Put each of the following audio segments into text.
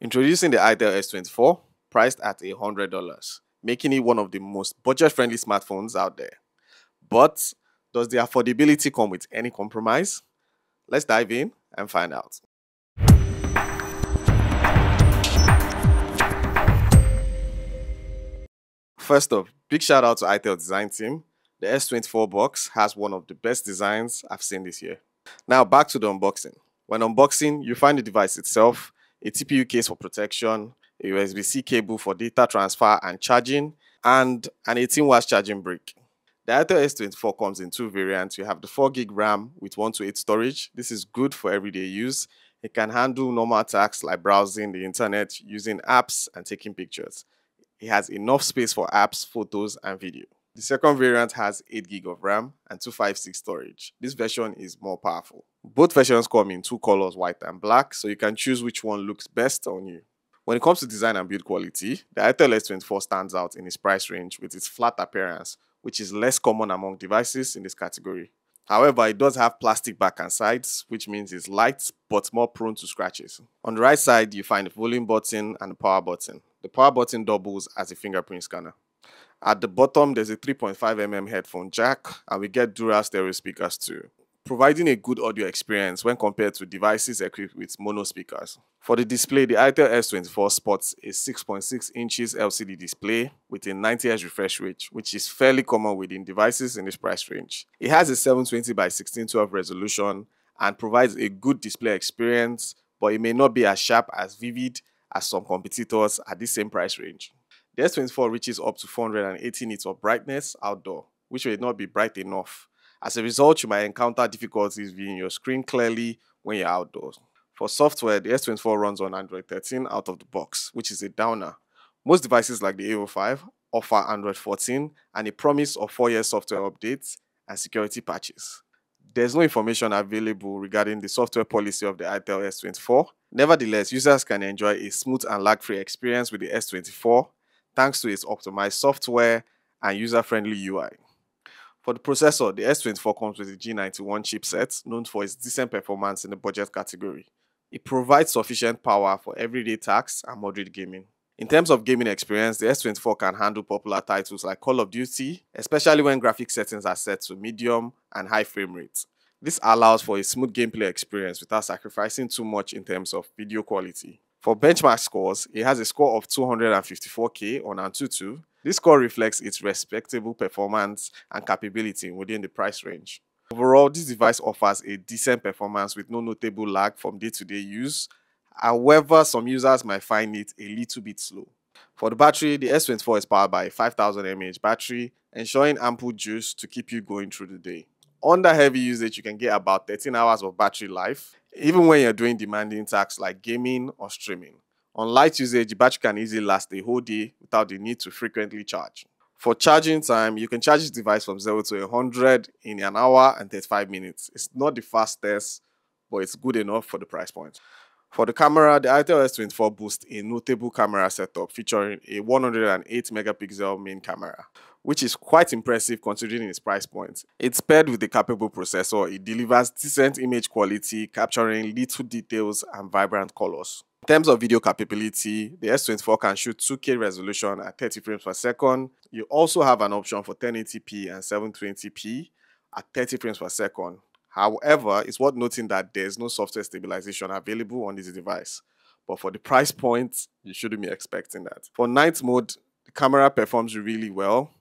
Introducing the Itel S24, priced at $100, making it one of the most budget-friendly smartphones out there. But does the affordability come with any compromise? Let's dive in and find out. First off, big shout out to Itel design team. The S24 box has one of the best designs I've seen this year. Now back to the unboxing. When unboxing, you find the device itself, a TPU case for protection, a USB-C cable for data transfer and charging, and an 18-watt charging brick. The Itel S24 comes in two variants. You have the 4GB RAM with 128 storage. This is good for everyday use. It can handle normal tasks like browsing the internet, using apps, and taking pictures. It has enough space for apps, photos, and video. The second variant has 8GB of RAM and 256 storage. This version is more powerful. Both versions come in two colors, white and black, so you can choose which one looks best on you. When it comes to design and build quality, the Itel S24 stands out in its price range with its flat appearance, which is less common among devices in this category. However, it does have plastic back and sides, which means it's light but more prone to scratches. On the right side, you find the volume button and the power button. The power button doubles as a fingerprint scanner. At the bottom, there's a 3.5mm headphone jack, and we get dual stereo speakers too, providing a good audio experience when compared to devices equipped with mono speakers. For the display, the Itel S24 sports a 6.6 inches LCD display with a 90Hz refresh rate, which is fairly common within devices in this price range. It has a 720 by 1612 resolution and provides a good display experience, but it may not be as sharp as vivid as some competitors at the same price range. The S24 reaches up to 480 nits of brightness outdoor, which may not be bright enough. As a result, you might encounter difficulties viewing your screen clearly when you're outdoors. For software, the S24 runs on Android 13 out of the box, which is a downer. Most devices like the A05 offer Android 14 and a promise of 4-year software updates and security patches. There's no information available regarding the software policy of the Itel S24. Nevertheless, users can enjoy a smooth and lag-free experience with the S24 thanks to its optimized software and user-friendly UI. For the processor, the S24 comes with a G91 chipset, known for its decent performance in the budget category. It provides sufficient power for everyday tasks and moderate gaming. In terms of gaming experience, the S24 can handle popular titles like Call of Duty, especially when graphic settings are set to medium and high frame rates. This allows for a smooth gameplay experience without sacrificing too much in terms of video quality. For benchmark scores, it has a score of 254K on Antutu. This score reflects its respectable performance and capability within the price range. Overall, this device offers a decent performance with no notable lag from day-to-day use. However, some users might find it a little bit slow. For the battery, the S24 is powered by a 5000 mAh battery, ensuring ample juice to keep you going through the day. Under heavy usage, you can get about 13 hours of battery life, even when you're doing demanding tasks like gaming or streaming. On light usage, the battery can easily last a whole day without the need to frequently charge. For charging time, you can charge this device from 0 to 100 in an hour and 35 minutes. It's not the fastest, but it's good enough for the price point. For the camera, the Itel S24 boasts a notable camera setup featuring a 108 megapixel main camera, which is quite impressive considering its price point. It's paired with a capable processor. It delivers decent image quality, capturing little details and vibrant colors. In terms of video capability, the S24 can shoot 2K resolution at 30 frames per second. You also have an option for 1080p and 720p at 30 frames per second. However, it's worth noting that there's no software stabilization available on this device. But for the price point, you shouldn't be expecting that. For night mode, the camera performs really well,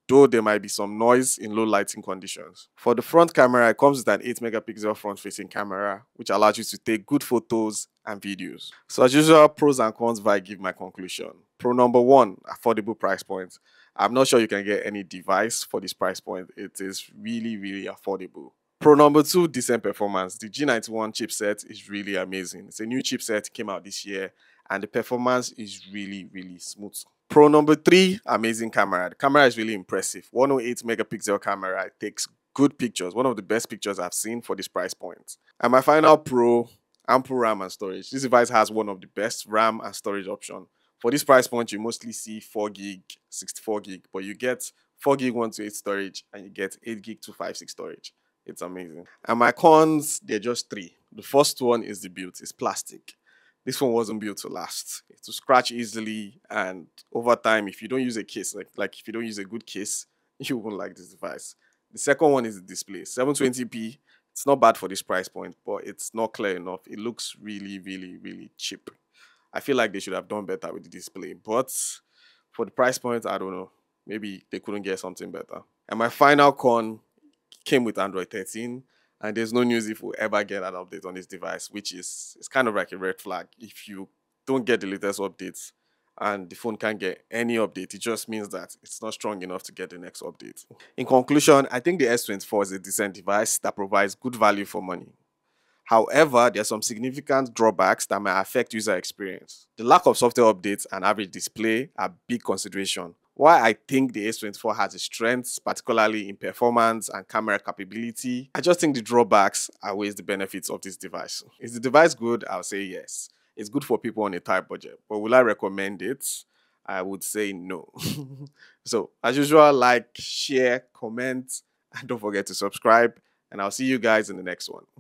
though there might be some noise in low lighting conditions. For the front camera, it comes with an 8 megapixel front-facing camera, which allows you to take good photos and videos. So as usual, pros and cons if I give my conclusion. Pro number one, affordable price point. I'm not sure you can get any device for this price point. It is really, really affordable. Pro number two, decent performance. The G91 chipset is really amazing. It's a new chipset, came out this year, and the performance is really, really smooth. Pro number three, amazing camera. The camera is really impressive. 108 megapixel camera. It takes good pictures. One of the best pictures I've seen for this price point. And my final pro, ample RAM and storage. This device has one of the best RAM and storage options. For this price point, you mostly see 4GB, 64GB, but you get 4GB 128 storage and you get 8GB 256 storage. It's amazing. And my cons, they're just three. The first one is the build. It's plastic. This phone wasn't built to last. It will scratch easily, and over time, if you don't use a case, like if you don't use a good case, you won't like this device. The second one is the display. 720p. It's not bad for this price point, but it's not clear enough. It looks really, really, really cheap. I feel like they should have done better with the display, but for the price point, I don't know. Maybe they couldn't get something better. And my final con came with Android 13, and there's no news if we'll ever get an update on this device, which is it's kind of like a red flag. If you don't get the latest updates and the phone can't get any update, it just means that it's not strong enough to get the next update. In conclusion, I think the S24 is a decent device that provides good value for money. However, there are some significant drawbacks that may affect user experience. The lack of software updates and average display are big consideration. While I think the S24 has its strengths, particularly in performance and camera capability, I just think the drawbacks outweigh the benefits of this device. Is the device good? I'll say yes. It's good for people on a tight budget, but will I recommend it? I would say no. So, as usual, like, share, comment, and don't forget to subscribe. And I'll see you guys in the next one.